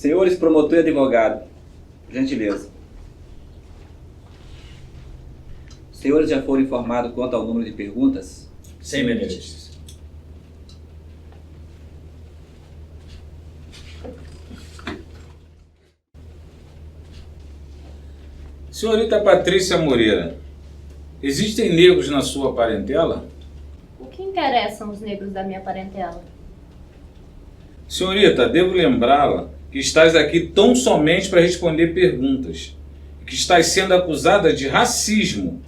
Senhores promotor e advogado, por gentileza. Os senhores já foram informados quanto ao número de perguntas? Sim, meritíssimo. Senhorita Patrícia Moreira, existem negros na sua parentela? O que interessam os negros da minha parentela? Senhorita, devo lembrá-la que estás aqui tão somente para responder perguntas, e que estás sendo acusada de racismo,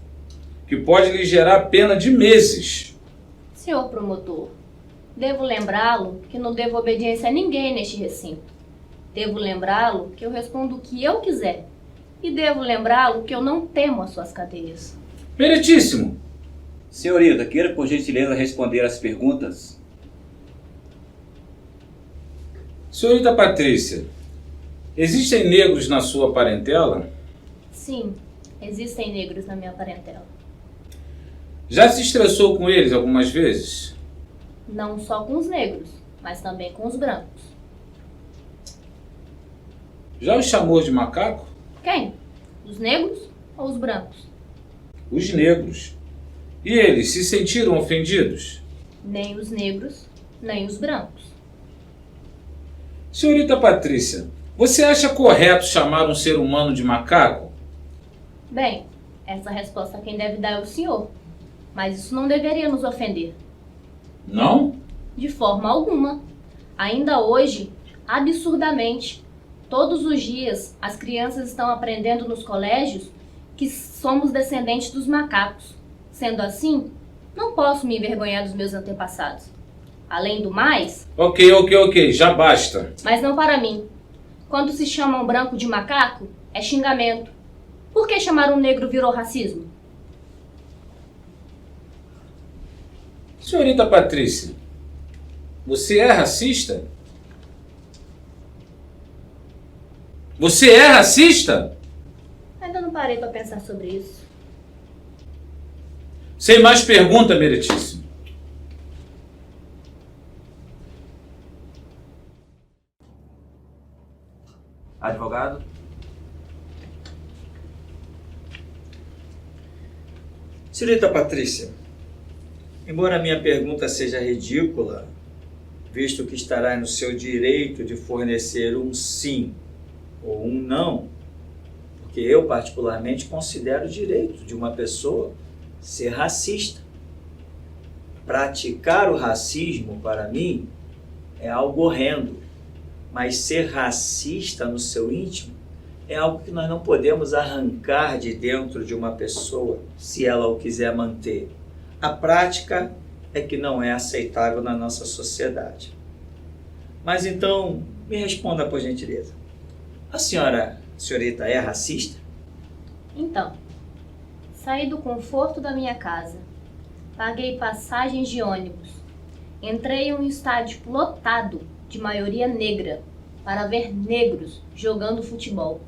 que pode lhe gerar pena de meses. Senhor promotor, devo lembrá-lo que não devo obediência a ninguém neste recinto. Devo lembrá-lo que eu respondo o que eu quiser. E devo lembrá-lo que eu não temo as suas cadeias. Meritíssimo! Senhorita, queira por gentileza responder às perguntas? Senhorita Patrícia, existem negros na sua parentela? Sim, existem negros na minha parentela. Já se estressou com eles algumas vezes? Não só com os negros, mas também com os brancos. Já os chamou de macaco? Quem? Os negros ou os brancos? Os negros. E eles se sentiram ofendidos? Nem os negros, nem os brancos. Senhorita Patrícia, você acha correto chamar um ser humano de macaco? Bem, essa resposta quem deve dar é o senhor. Mas isso não deveria nos ofender. Não? De forma alguma. Ainda hoje, absurdamente, todos os dias as crianças estão aprendendo nos colégios que somos descendentes dos macacos. Sendo assim, não posso me envergonhar dos meus antepassados. Além do mais... Ok, já basta. Mas não para mim. Quando se chama um branco de macaco, é xingamento. Por que chamar um negro virou racismo? Senhorita Patrícia, você é racista? Você é racista? Ainda não parei para pensar sobre isso. Sem mais pergunta, meritíssimo. Advogado? Senhorita Patrícia, embora a minha pergunta seja ridícula, visto que estará no seu direito de fornecer um sim ou um não, porque eu particularmente considero o direito de uma pessoa ser racista. Praticar o racismo, para mim, é algo horrendo, mas ser racista no seu íntimo é algo que nós não podemos arrancar de dentro de uma pessoa, se ela o quiser manter. A prática é que não é aceitável na nossa sociedade. Mas então, me responda por gentileza. A senhorita é racista? Então, saí do conforto da minha casa, paguei passagens de ônibus, entrei em um estádio lotado de maioria negra para ver negros jogando futebol.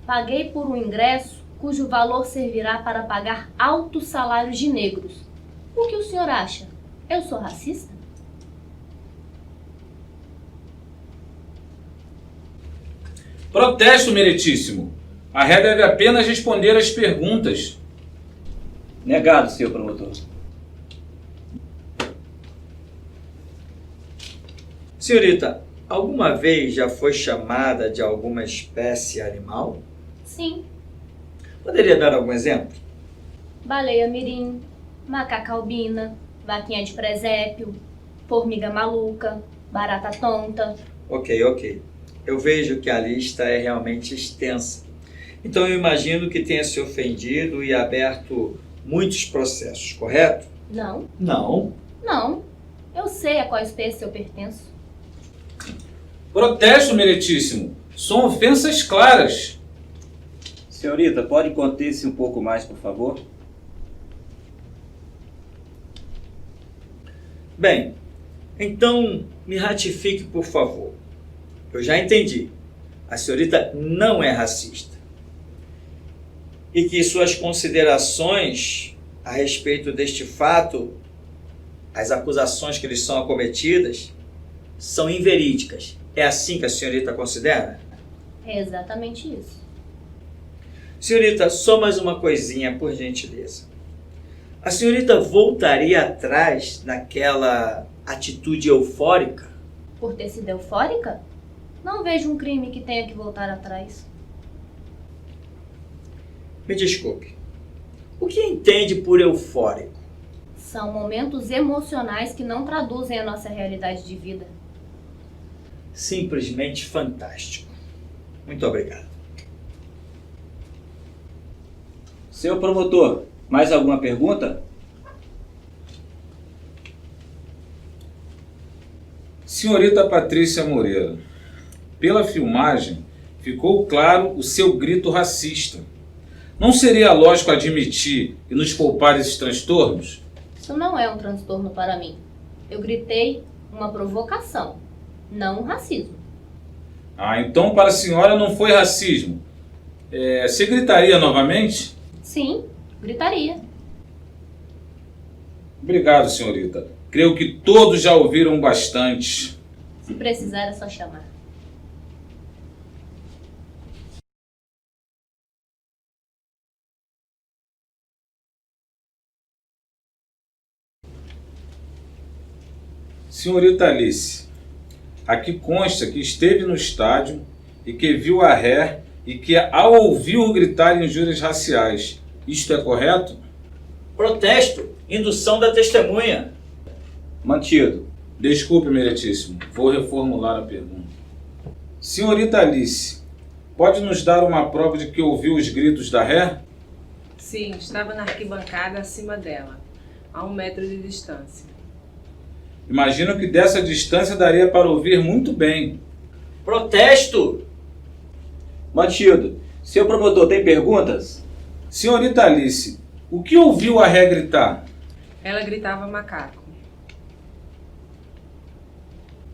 Paguei por um ingresso cujo valor servirá para pagar altos salários de negros. O que o senhor acha? Eu sou racista? Protesto, meritíssimo. A ré deve apenas responder às perguntas. Negado, senhor promotor. Senhorita, alguma vez já foi chamada de alguma espécie animal? Sim. Poderia dar algum exemplo? Baleia mirim, macaca albina, vaquinha de presépio, formiga maluca, barata tonta. Ok. Eu vejo que a lista é realmente extensa. Então eu imagino que tenha se ofendido e aberto muitos processos, correto? Não, Não. não. Eu sei a qual espécie eu pertenço. Protesto, meritíssimo. São ofensas claras. Senhorita, pode conter-se um pouco mais, por favor? Bem, então me ratifique, por favor. Eu já entendi. A senhorita não é racista. E que suas considerações a respeito deste fato, as acusações que lhes são acometidas, são inverídicas. É assim que a senhorita considera? É exatamente isso. Senhorita, só mais uma coisinha, por gentileza. A senhorita voltaria atrás naquela atitude eufórica? Por ter sido eufórica, não vejo um crime que tenha que voltar atrás. Me desculpe. O que entende por eufórico? São momentos emocionais que não traduzem a nossa realidade de vida. Simplesmente fantástico. Muito obrigado. Senhor promotor, mais alguma pergunta? Senhorita Patrícia Moreira, pela filmagem ficou claro o seu grito racista. Não seria lógico admitir e nos poupar desses transtornos? Isso não é um transtorno para mim. Eu gritei uma provocação, não um racismo. Ah, então para a senhora não foi racismo. Você gritaria novamente? Sim, gritaria. Obrigado, senhorita. Creio que todos já ouviram bastante. Se precisar é só chamar. Senhorita Alice, aqui consta que esteve no estádio e que viu a ré e que ao ouviu gritar injúrias raciais. Isto é correto? Protesto. Indução da testemunha. Mantido. Desculpe, meritíssimo. Vou reformular a pergunta. Senhorita Alice, pode nos dar uma prova de que ouviu os gritos da ré? Sim, estava na arquibancada acima dela, a 1 metro de distância. Imagino que dessa distância daria para ouvir muito bem. Protesto. Mantido. Senhor promotor, tem perguntas? Senhorita Alice, o que ouviu a ré gritar? Ela gritava macaco.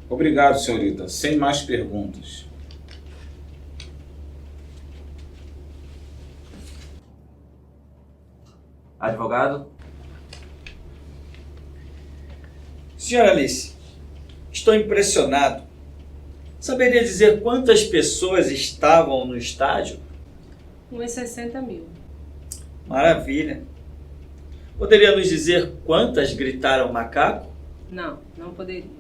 Obrigado, senhorita. Sem mais perguntas. Advogado? Senhora Alice, estou impressionado. Saberia dizer quantas pessoas estavam no estádio? Umas 60 mil. Maravilha. Poderia nos dizer quantas gritaram macaco? Não, não poderia.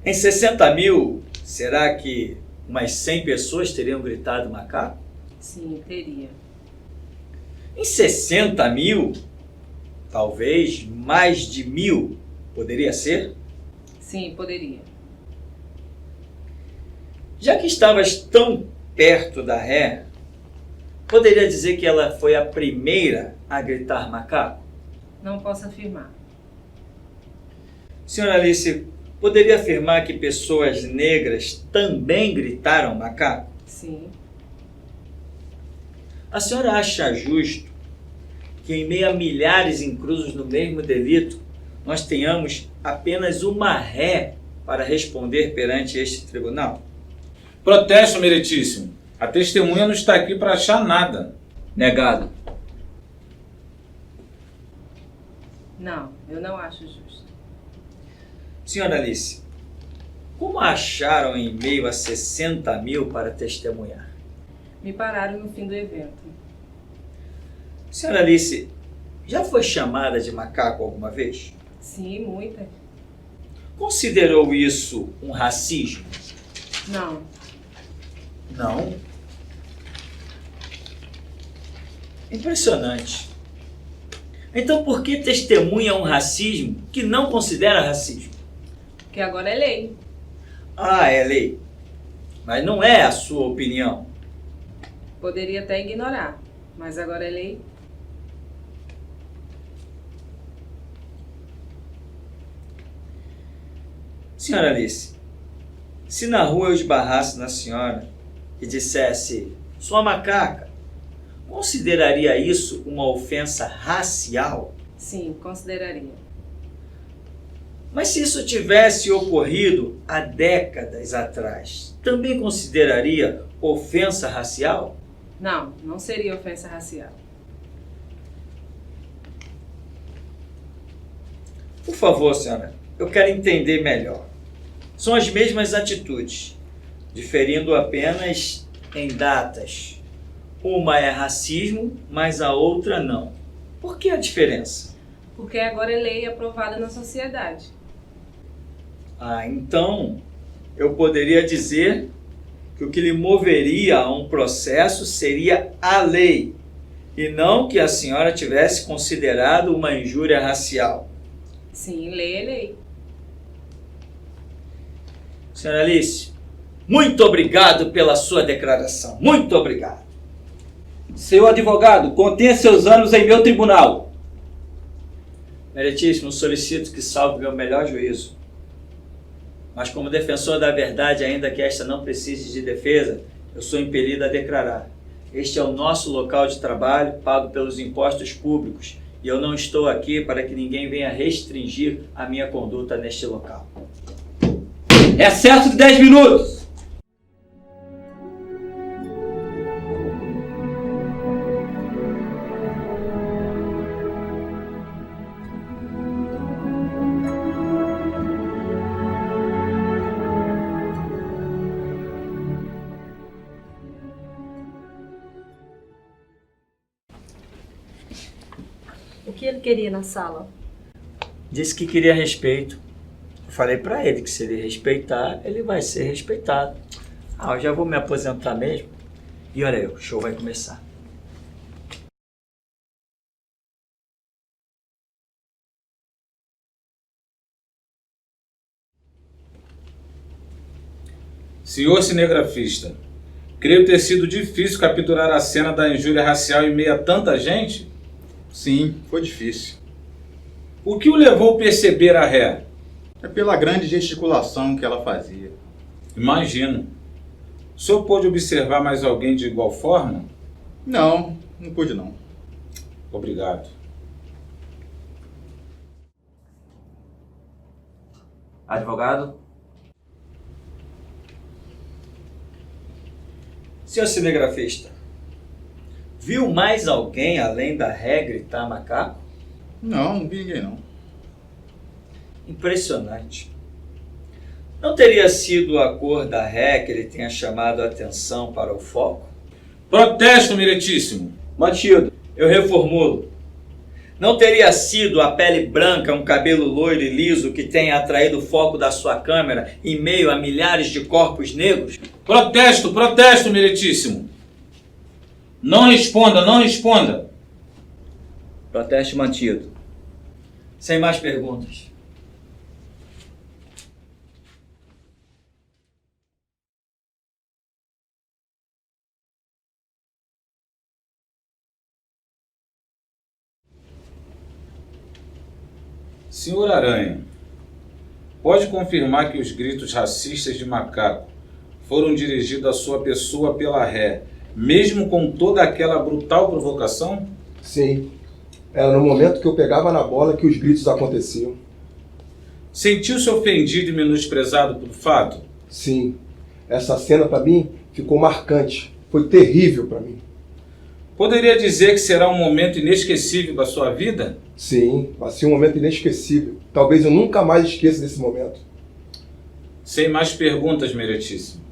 Em 60 mil, será que umas 100 pessoas teriam gritado macaco? Sim, teria. Em 60 mil, talvez mais de 1.000, poderia ser? Sim, poderia. Já que estavas tão perto da ré, poderia dizer que ela foi a primeira a gritar macaco? Não posso afirmar. Senhora Alice, poderia afirmar que pessoas negras também gritaram macaco? Sim. A senhora acha justo que em meio a milhares inclusos no mesmo delito, nós tenhamos apenas uma ré para responder perante este tribunal? Protesto, meritíssimo. A testemunha não está aqui para achar nada. Negado. Não, eu não acho justo. Senhora Alice, como a acharam em meio a 60 mil para testemunhar? Me pararam no fim do evento. Senhora Alice, já foi chamada de macaco alguma vez? Sim, muita. Considerou isso um racismo? Não. Não. Impressionante. Então por que testemunha um racismo que não considera racismo? Porque agora é lei. Ah, é lei. Mas não é a sua opinião. Poderia até ignorar, mas agora é lei. Senhora Alice, se na rua eu esbarrasse na senhora e dissesse sua macaca, consideraria isso uma ofensa racial? Sim, consideraria. Mas se isso tivesse ocorrido há décadas atrás, também consideraria ofensa racial? Não, não seria ofensa racial. Por favor, senhora, eu quero entender melhor. São as mesmas atitudes, diferindo apenas em datas. Uma é racismo, mas a outra não. Por que a diferença? Porque agora é lei aprovada na sociedade. Então eu poderia dizer que o que lhe moveria a um processo seria a lei, e não que a senhora tivesse considerado uma injúria racial. Sim, lei é lei. Senhora Alice, muito obrigado pela sua declaração. Muito obrigado. Senhor advogado, contenha seus ânimos em meu tribunal. Meritíssimo, solicito que salve meu melhor juízo. Mas como defensor da verdade, ainda que esta não precise de defesa, eu sou impelido a declarar. Este é o nosso local de trabalho, pago pelos impostos públicos, e eu não estou aqui para que ninguém venha restringir a minha conduta neste local. Recesso de 10 minutos. O que ele queria na sala? Disse que queria respeito. Eu falei para ele que se ele respeitar, ele vai ser respeitado. Eu já vou me aposentar mesmo. E olha aí, o show vai começar. Senhor cinegrafista, creio ter sido difícil capturar a cena da injúria racial em meio a tanta gente. Sim, foi difícil. O que o levou a perceber a ré? É pela grande gesticulação que ela fazia. Imagino. O senhor pôde observar mais alguém de igual forma? Não pude não. Obrigado. Advogado? Senhor cinegrafista, viu mais alguém além da ré gritar macaco? Não vi ninguém não. Impressionante. Não teria sido a cor da ré que ele tenha chamado a atenção para o foco? Protesto, meritíssimo. Mantido. Eu reformulo. Não teria sido a pele branca, um cabelo loiro e liso que tenha atraído o foco da sua câmera em meio a milhares de corpos negros? Protesto, meritíssimo. Não responda. Protesto mantido. Sem mais perguntas. Senhor Aranha, pode confirmar que os gritos racistas de macaco foram dirigidos à sua pessoa pela ré, mesmo com toda aquela brutal provocação? Sim. Era no momento que eu pegava na bola que os gritos aconteciam. Sentiu-se ofendido e menosprezado pelo fato? Sim. Essa cena para mim ficou marcante. Foi terrível para mim. Poderia dizer que será um momento inesquecível da sua vida? Sim, vai ser um momento inesquecível. Talvez eu nunca mais esqueça desse momento. Sem mais perguntas, meritíssimo.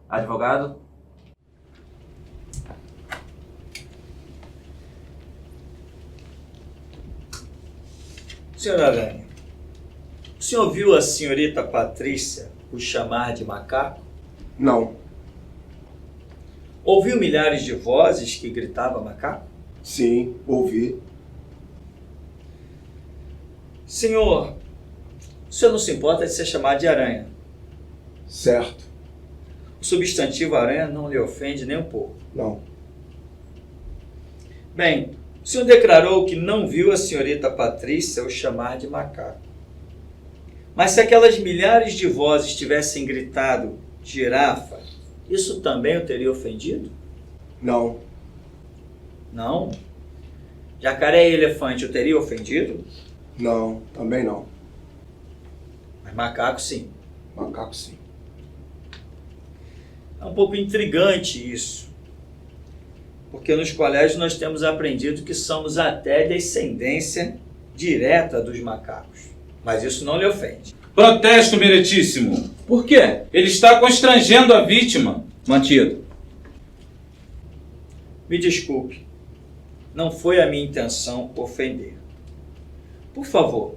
Advogado? Senhor Aranha, o senhor viu a senhorita Patrícia o chamar de macaco? Não. Ouviu milhares de vozes que gritavam macaco? Sim, ouvi. Senhor, o senhor não se importa de ser chamado de aranha. Certo. O substantivo aranha não lhe ofende nem um pouco. Não. Bem, o senhor declarou que não viu a senhorita Patrícia o chamar de macaco. Mas se aquelas milhares de vozes tivessem gritado girafa, isso também o teria ofendido? Não. Não? Jacaré e elefante o teria ofendido? Não, também não. Mas macaco sim. Macaco sim. É um pouco intrigante isso. porque nos colégios nós temos aprendido que somos até descendência direta dos macacos. Mas isso não lhe ofende. Protesto, meritíssimo. Por quê? Ele está constrangendo a vítima. Mantido. Me desculpe, não foi a minha intenção ofender. Por favor,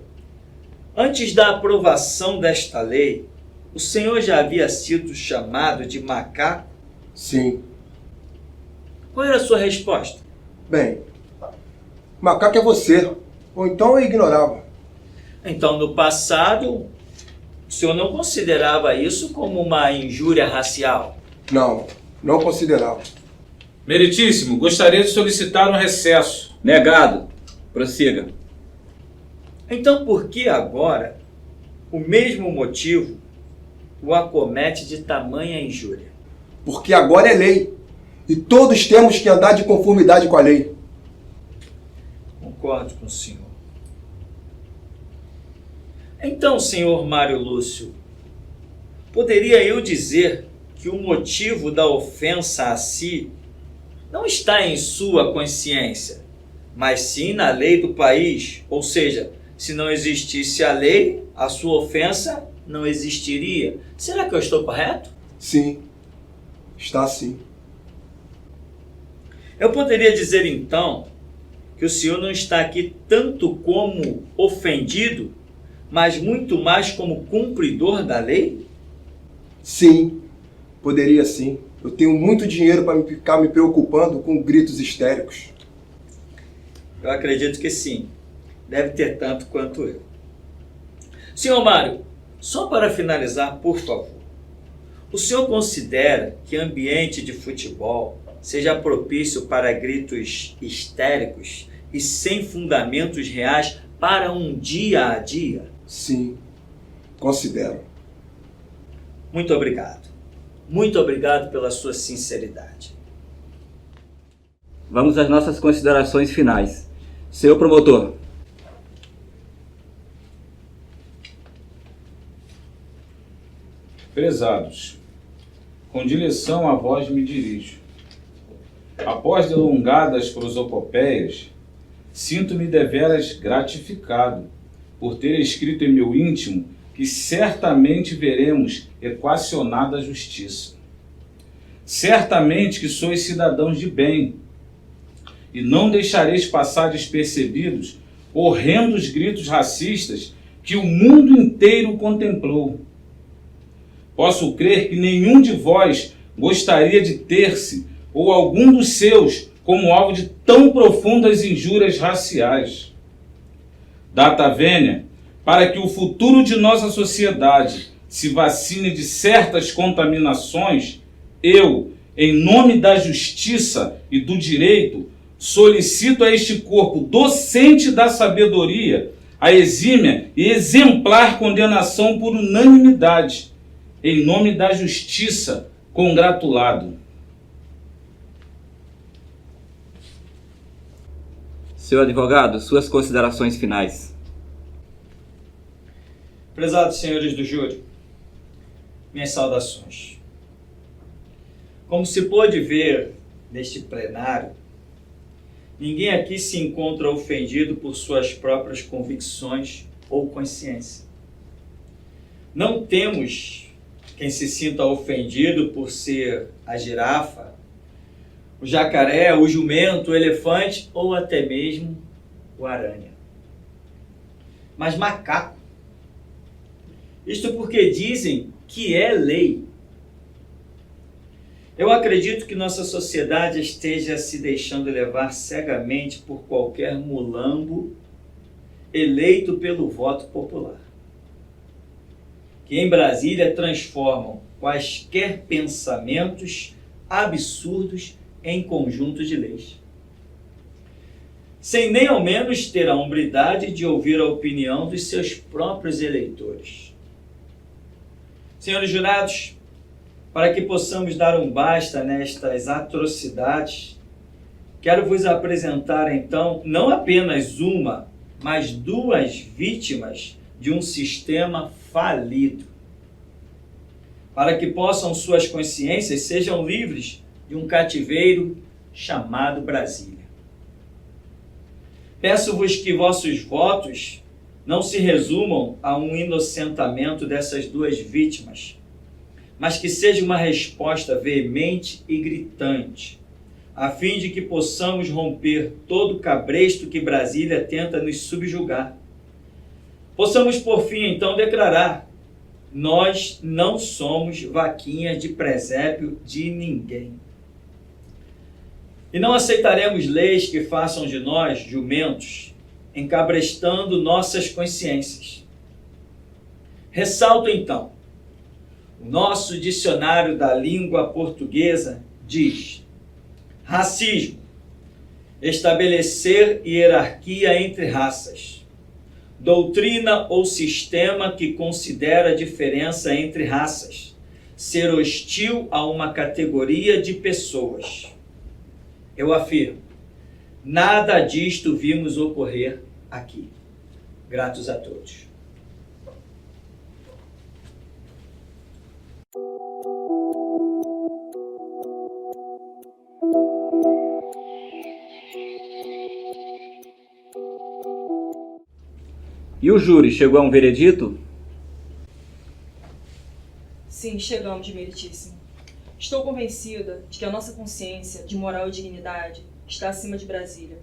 antes da aprovação desta lei, o senhor já havia sido chamado de macaco? Sim. Qual era a sua resposta? Bem, macaco é você. Ou então eu ignorava. Então, no passado, o senhor não considerava isso como uma injúria racial? Não, não considerava. Meritíssimo, gostaria de solicitar um recesso. Negado. Prossiga. Então, por que agora o mesmo motivo o acomete de tamanha injúria? Porque agora é lei. E todos temos que andar de conformidade com a lei. Concordo com o senhor. Então, senhor Mário Lúcio, poderia eu dizer que o motivo da ofensa a si não está em sua consciência, mas sim na lei do país? Ou seja, se não existisse a lei, a sua ofensa não existiria. Será que eu estou correto? Sim, está sim. Eu poderia dizer então que o senhor não está aqui tanto como ofendido, mas muito mais como cumpridor da lei? Sim, poderia sim. Eu tenho muito dinheiro para ficar me preocupando com gritos histéricos. Eu acredito que sim. Deve ter tanto quanto eu. Senhor Mário, só para finalizar, por favor. O senhor considera que ambiente de futebol seja propício para gritos histéricos e sem fundamentos reais para um dia a dia? Sim, considero. Muito obrigado. Muito obrigado pela sua sinceridade. Vamos às nossas considerações finais. Senhor promotor. Prezados, com direção à vós me dirijo. Após delongadas prosopopeias, sinto-me deveras gratificado por ter escrito em meu íntimo que certamente veremos equacionada a justiça. Certamente que sois cidadãos de bem, e não deixareis passar despercebidos horrendos gritos racistas que o mundo inteiro contemplou. Posso crer que nenhum de vós gostaria de ter-se, ou algum dos seus, como alvo de tão profundas injúrias raciais. Data vênia, para que o futuro de nossa sociedade se vacine de certas contaminações, eu, em nome da justiça e do direito, solicito a este corpo docente da sabedoria a exímia e exemplar condenação por unanimidade, em nome da justiça, congratulado. Senhor advogado, suas considerações finais. Prezados senhores do júri, minhas saudações. Como se pôde ver neste plenário, ninguém aqui se encontra ofendido por suas próprias convicções ou consciência. Não temos quem se sinta ofendido por ser a girafa, o jacaré, o jumento, o elefante ou até mesmo o aranha. Mas macaco. Isto porque dizem que é lei. Eu acredito que nossa sociedade esteja se deixando levar cegamente por qualquer mulambo eleito pelo voto popular, que em Brasília transformam quaisquer pensamentos absurdos em conjunto de leis, sem nem ao menos ter a hombridade de ouvir a opinião dos seus próprios eleitores. Senhores jurados, para que possamos dar um basta nestas atrocidades, quero vos apresentar então não apenas uma, mas duas vítimas de um sistema falido, para que possam suas consciências sejam livres de um cativeiro chamado Brasília. Peço-vos que vossos votos não se resumam a um inocentamento dessas duas vítimas, mas que seja uma resposta veemente e gritante, a fim de que possamos romper todo o cabresto que Brasília tenta nos subjugar. Possamos, por fim, então, declarar: nós não somos vaquinhas de presépio de ninguém. E não aceitaremos leis que façam de nós jumentos, encabrestando nossas consciências. Ressalto, então, o nosso dicionário da língua portuguesa diz: racismo, estabelecer hierarquia entre raças. Doutrina ou sistema que considera a diferença entre raças. Ser hostil a uma categoria de pessoas. Eu afirmo, nada disto vimos ocorrer aqui. Gratos a todos. E o júri chegou a um veredito? Sim, chegamos, meritíssimo. Estou convencida de que a nossa consciência de moral e dignidade está acima de Brasília.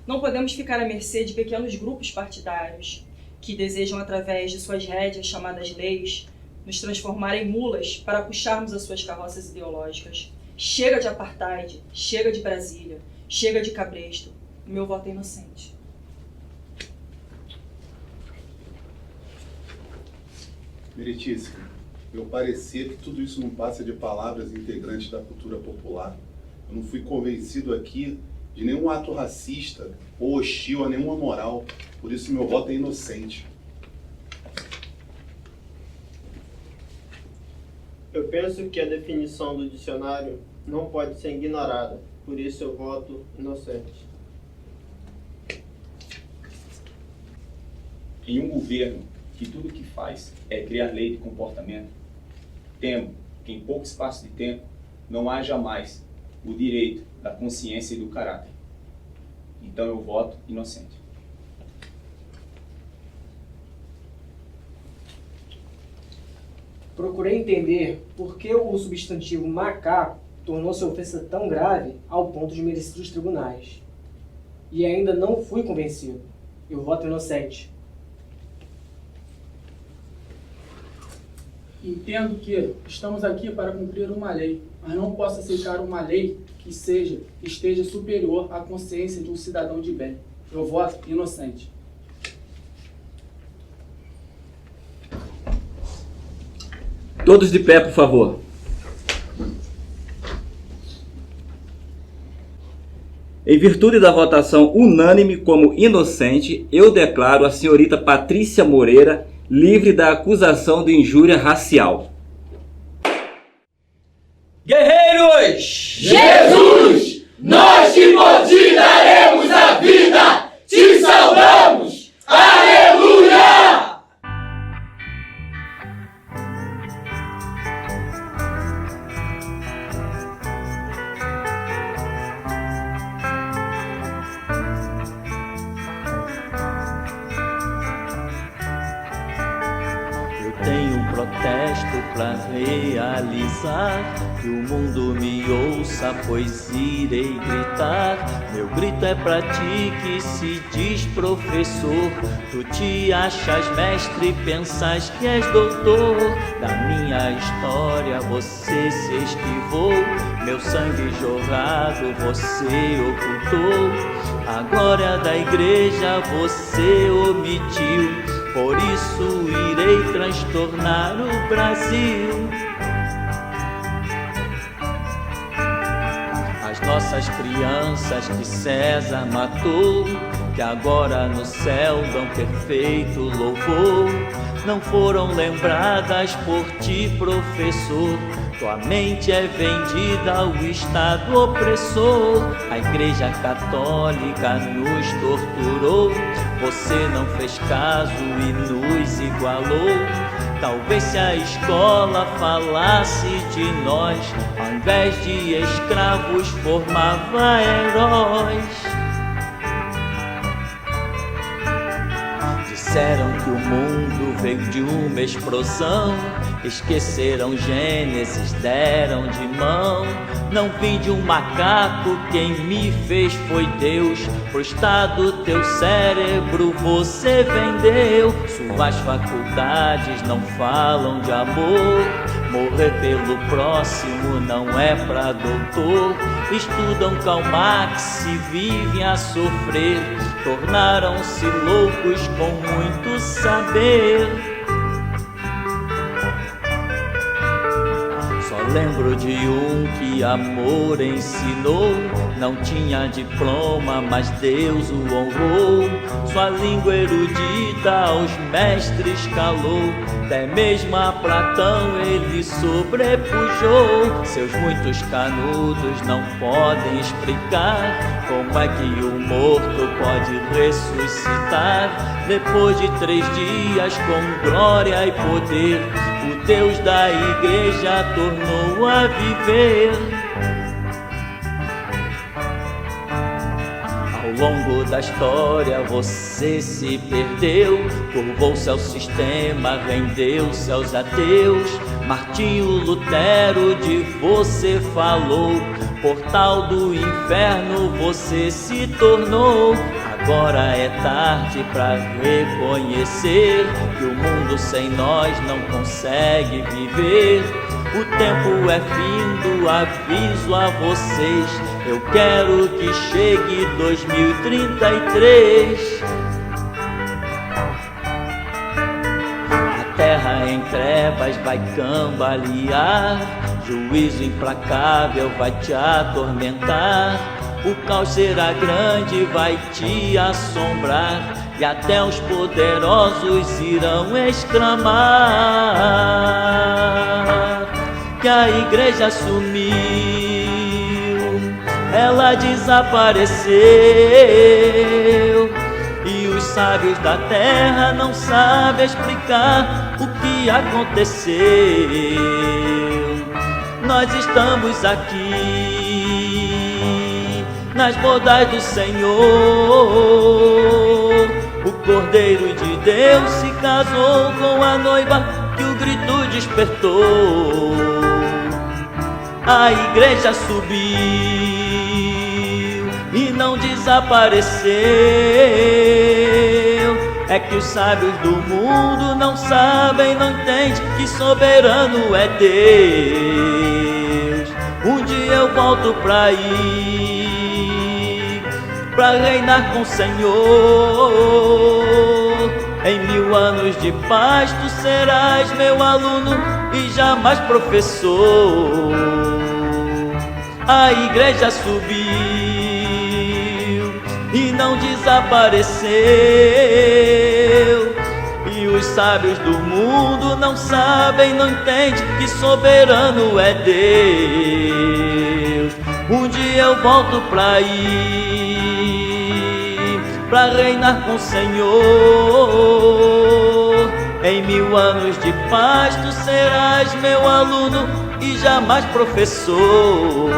Não podemos ficar à mercê de pequenos grupos partidários que desejam, através de suas rédeas chamadas leis, nos transformar em mulas para puxarmos as suas carroças ideológicas. Chega de apartheid, chega de Brasília, chega de cabresto. O meu voto é inocente. Meritíssimo, meu parecer é que tudo isso não passa de palavras integrantes da cultura popular. Eu não fui convencido aqui de nenhum ato racista ou hostil a nenhuma moral, por isso meu voto é inocente. Eu penso que a definição do dicionário não pode ser ignorada, por isso eu voto inocente. Em um governo que tudo que faz é criar lei de comportamento, temo que em pouco espaço de tempo não haja mais o direito da consciência e do caráter. Então eu voto inocente. Procurei entender por que o substantivo macaco tornou-se ofensa tão grave ao ponto de merecer os tribunais. E ainda não fui convencido. Eu voto inocente. Entendo que estamos aqui para cumprir uma lei, mas não posso aceitar uma lei que esteja superior à consciência de um cidadão de bem. Eu voto inocente. Todos de pé, por favor. Em virtude da votação unânime como inocente, eu declaro a senhorita Patrícia Moreira livre da acusação de injúria racial. Guerreiros! Jesus, nós te daremos a vida, te saudamos! Aleluia! Tenho um protesto pra realizar, que o mundo me ouça, pois irei gritar. Meu grito é pra ti que se diz professor, tu te achas mestre, pensas que és doutor. Da minha história você se esquivou, meu sangue jorrado você ocultou. A glória da igreja você omitiu, por isso irei transtornar o Brasil. As nossas crianças que César matou, que agora no céu dão perfeito louvor, não foram lembradas por ti, professor. Tua mente é vendida ao Estado opressor. A Igreja Católica nos torturou, você não fez caso e nos nos igualou. Talvez se a escola falasse de nós, ao invés de escravos formava heróis. Disseram que o mundo veio de uma explosão, esqueceram Gênesis, deram de mão. Não vim de um macaco, quem me fez foi Deus. Pro estado teu cérebro você vendeu. Suas faculdades não falam de amor. Morrer pelo próximo não é pra doutor. Estudam Karl Marx e vivem a sofrer. Tornaram-se loucos com muito saber. Só lembro de um que amor ensinou. Não tinha diploma, mas Deus o honrou. Sua língua erudita aos mestres calou. Até mesmo a Platão ele sobrepujou. Seus muitos canudos não podem explicar como é que o morto pode ressuscitar. Depois de 3 dias com glória e poder, o Deus da igreja tornou a viver. Ao longo da história você se perdeu, curvou-se ao sistema, rendeu-se aos ateus. Martinho Lutero de você falou, portal do inferno você se tornou. Agora é tarde pra reconhecer que o mundo sem nós não consegue viver. O tempo é findo, aviso a vocês. Eu quero que chegue 2033. A terra em trevas vai cambalear, juízo implacável vai te atormentar. O caos será grande, vai te assombrar, e até os poderosos irão exclamar que a igreja sumiu, ela desapareceu, e os sábios da terra não sabem explicar o que aconteceu. Nós estamos aqui nas bodas do Senhor. O Cordeiro de Deus se casou com a noiva que o grito despertou. A igreja subiu e não desapareceu. É que os sábios do mundo não sabem, não entendem que soberano é Deus. Um dia eu volto pra ir, pra reinar com o Senhor. Em 1000 anos de paz tu serás meu aluno e jamais professor. A igreja subiu e não desapareceu, e os sábios do mundo não sabem, não entendem que soberano é Deus. Um dia eu volto pra ir, pra reinar com o Senhor. Em 1000 anos de paz tu serás meu aluno e jamais professor.